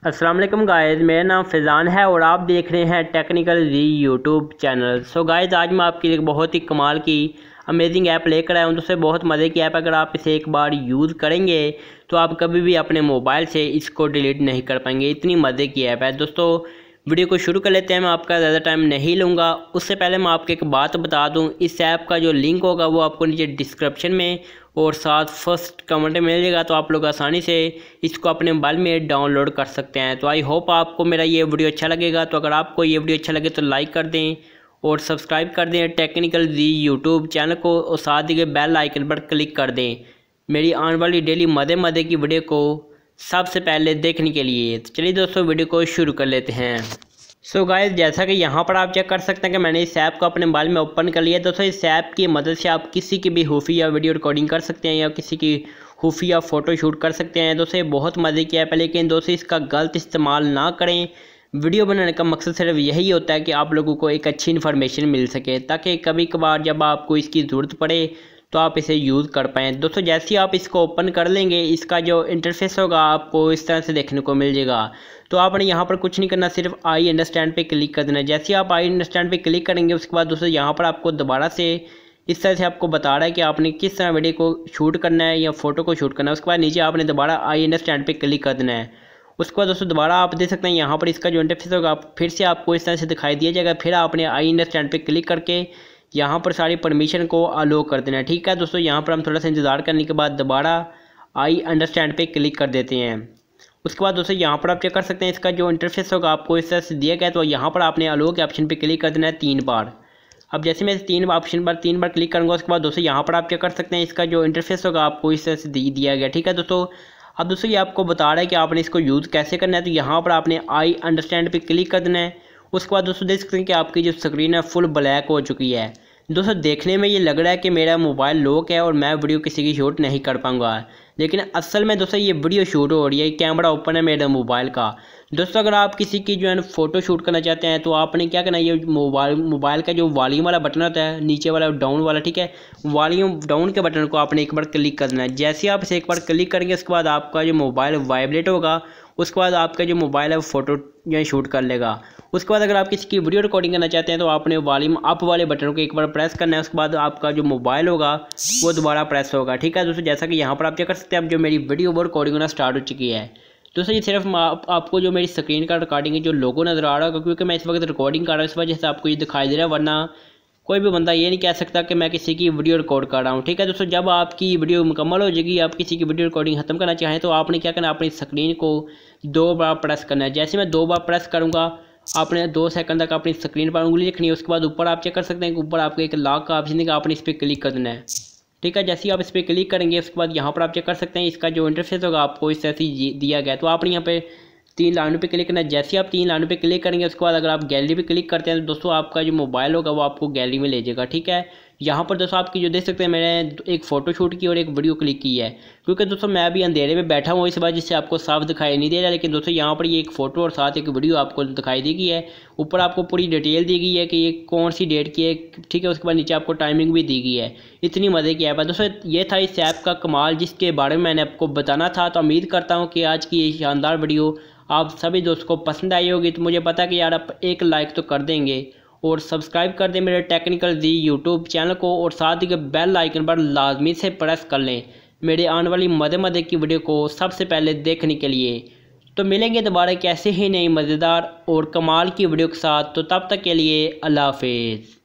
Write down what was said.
अस्सलाम वालेकुम गाइस, मेरा नाम फैज़ान है और आप देख रहे हैं टेक्निकल जी यूट्यूब चैनल। सो गाइस, आज मैं आपके लिए बहुत ही कमाल की अमेजिंग ऐप लेकर आया हूँ। दोस्तों बहुत मज़े की ऐप, अगर आप इसे एक बार यूज़ करेंगे तो आप कभी भी अपने मोबाइल से इसको डिलीट नहीं कर पाएंगे। इतनी मज़े की ऐप है। दोस्तों वीडियो को शुरू कर लेते हैं। मैं आपका ज़्यादा टाइम नहीं लूँगा। उससे पहले मैं आपको एक बात बता दूँ, इस ऐप का जो लिंक होगा वो आपको नीचे डिस्क्रिप्शन में और साथ फर्स्ट कमेंट में मिलेगा, तो आप लोग आसानी से इसको अपने मोबाइल में डाउनलोड कर सकते हैं। तो आई होप आपको मेरा ये वीडियो अच्छा लगेगा। तो अगर आपको ये वीडियो अच्छा लगे तो लाइक कर दें और सब्सक्राइब कर दें टेक्निकल जी यूट्यूब चैनल को, और साथ ही बेल आइकन पर क्लिक कर दें मेरी आने वाली डेली मज़े की वीडियो को सबसे पहले देखने के लिए। तो चलिए दोस्तों वीडियो को शुरू कर लेते हैं। सो गाइस, जैसा कि यहाँ पर आप चेक कर सकते हैं कि मैंने इस ऐप को अपने मोबाइल में ओपन कर लिया। दोस्तों इस ऐप की मदद से आप किसी की भी खुफिया वीडियो रिकॉर्डिंग कर सकते हैं या किसी की खुफिया फ़ोटो शूट कर सकते हैं। दोस्तों ये बहुत मज़े की ऐप है, लेकिन दोस्तों इसका गलत इस्तेमाल ना करें। वीडियो बनाने का मकसद सिर्फ यही होता है कि आप लोगों को एक अच्छी इन्फॉर्मेशन मिल सके, ताकि कभी कभार जब आपको इसकी ज़रूरत पड़े तो आप इसे यूज़ कर पाएँ। दोस्तों जैसे ही आप इसको ओपन कर लेंगे, इसका जो इंटरफेस होगा आपको इस तरह से देखने को मिल जाएगा। तो आपने यहाँ पर कुछ नहीं करना, सिर्फ आई अंडरस्टैंड पे क्लिक कर देना है। जैसे ही आप आई अंडरस्टैंड पे क्लिक करेंगे, उसके बाद दोस्तों यहाँ पर आपको दोबारा से इस तरह से आपको बता रहा है कि आपने किस तरह वीडियो को शूट करना है या फ़ोटो को शूट करना है। उसके बाद नीचे आपने दोबारा आई अंडरस्टैंड पे क्लिक कर देना है। उसके बाद दोस्तों दोबारा आप देख सकते हैं यहाँ पर इसका जो इंटरफेस होगा फिर से आपको इस तरह से दिखाई दिया जाएगा। फिर आपने आई अंडरस्टैंड पे क्लिक करके यहाँ पर सारी परमिशन को अलो कर देना है। ठीक है दोस्तों, यहाँ पर हम थोड़ा सा इंतज़ार करने के बाद दोबारा आई अंडरस्टैंड पे क्लिक कर देते हैं। उसके बाद दोस्तों यहाँ पर आप चेक कर सकते हैं इसका जो इंटरफेस होगा आपको इस तरह से दिया गया है। तो यहाँ पर आपने अलो के ऑप्शन पे क्लिक कर देना है 3 बार। अब जैसे मैं 3 ऑप्शन पर 3 बार क्लिक करूँगा, उसके बाद दोस्तों यहाँ पर आप चेक कर सकते हैं इसका जो इंटरफेस होगा आपको इस तरह से दिया गया। ठीक है दोस्तों, अब दोस्तों ये आपको बता रहा है कि आपने इसको यूज़ कैसे करना है। तो यहाँ पर आपने आई अंडरस्टैंड पे क्लिक कर देना है। उसके बाद दोस्तों देख सकते हैं कि आपकी जो स्क्रीन है फुल ब्लैक हो चुकी है। दोस्तों देखने में ये लग रहा है कि मेरा मोबाइल लॉक है और मैं वीडियो किसी की शूट नहीं कर पाऊंगा, लेकिन असल में दोस्तों ये वीडियो शूट हो रही है, कैमरा ओपन है मेरे मोबाइल का। दोस्तों अगर आप किसी की जो है फ़ोटो शूट करना चाहते हैं तो आपने क्या करना है, ये मोबाइल का जो वॉल्यूम वाला बटन होता है नीचे वाला डाउन वाला, ठीक है, वॉल्यूम डाउन के बटन को आपने एक बार क्लिक कर देना है। जैसे आप इसे एक बार क्लिक करेंगे, उसके बाद आपका जो मोबाइल वाइब्रेट होगा, उसके बाद आपका जो मोबाइल है वो फ़ोटो जो शूट कर लेगा। उसके बाद अगर आप किसी की वीडियो रिकॉर्डिंग करना चाहते हैं तो आपने वॉल्यूम अप वाले बटन को एक बार प्रेस करना है। उसके बाद आपका जो मोबाइल होगा वो दोबारा प्रेस होगा। ठीक है दोस्तों, जैसा कि यहाँ पर आप चेक कर सकते हैं अब जो मेरी वीडियो वो रिकॉर्डिंग होना स्टार्ट हो चुकी है। दोस्तों ये सिर्फ आपको जो मेरी स्क्रीन का रिकॉर्डिंग है जो लोगो नज़र आ रहा होगा, क्योंकि मैं इस वक्त रिकॉर्डिंग कर रहा हूँ, इस वजह से आपको ये दिखाई दे रहा है, वरना कोई भी बंदा ये नहीं कह सकता कि मैं किसी की वीडियो रिकॉर्ड कर रहा हूँ। ठीक है दोस्तों, जब आपकी वीडियो मुकम्मल हो जाएगी, आप किसी की वीडियो रिकॉर्डिंग खत्म करना चाहें तो आपने क्या करना है, अपनी स्क्रीन को 2 बार प्रेस करना है। जैसे मैं 2 बार प्रेस करूँगा, आपने 2 सेकंड तक अपनी स्क्रीन पर उंगली रखनी है। उसके बाद ऊपर आप चेक कर सकते हैं कि ऊपर आपको एक लॉक का ऑप्शन है, आपने इस पर क्लिक कर देना है। ठीक है, जैसे ही आप इस पर क्लिक करेंगे उसके बाद यहाँ पर आप चेक कर सकते हैं इसका जो इंटरफेस होगा आपको इस तरह से दिया गया है। तो आपने यहाँ पे 3 लाइनों पे क्लिक करना है। जैसे ही आप 3 लाइनों पे क्लिक करेंगे उसके बाद अगर आप गैलरी पे क्लिक करते हैं तो दोस्तों आपका जो मोबाइल होगा वो आपको गैलरी में ले जाएगा। ठीक है, यहाँ पर दोस्तों आपकी जो देख सकते हैं मैंने एक फ़ोटो शूट की और एक वीडियो क्लिक की है, क्योंकि दोस्तों मैं अभी अंधेरे में बैठा हूँ इस वजह से आपको साफ दिखाई नहीं दे रहा, लेकिन दोस्तों यहाँ पर ये एक फ़ोटो और साथ एक वीडियो आपको दिखाई देगी है। ऊपर आपको पूरी डिटेल दी गई है कि ये कौन सी डेट की है। ठीक है, उसके बाद नीचे आपको टाइमिंग भी दी गई है। इतनी मज़े की ऐप है दोस्तों। ये था इस ऐप का कमाल जिसके बारे में मैंने आपको बताना था। तो उम्मीद करता हूँ कि आज की ये शानदार वीडियो आप सभी दोस्तों को पसंद आई होगी। तो मुझे पता है कि यार आप एक लाइक तो कर देंगे और सब्सक्राइब कर दें मेरे टेक्निकल जी यूट्यूब चैनल को, और साथ ही बेल आइकन पर लाजमी से प्रेस कर लें मेरे आने वाली मज़े की वीडियो को सबसे पहले देखने के लिए। तो मिलेंगे दोबारा कैसे ही नई मज़ेदार और कमाल की वीडियो के साथ। तो तब तक के लिए अल्लाह हाफिज़।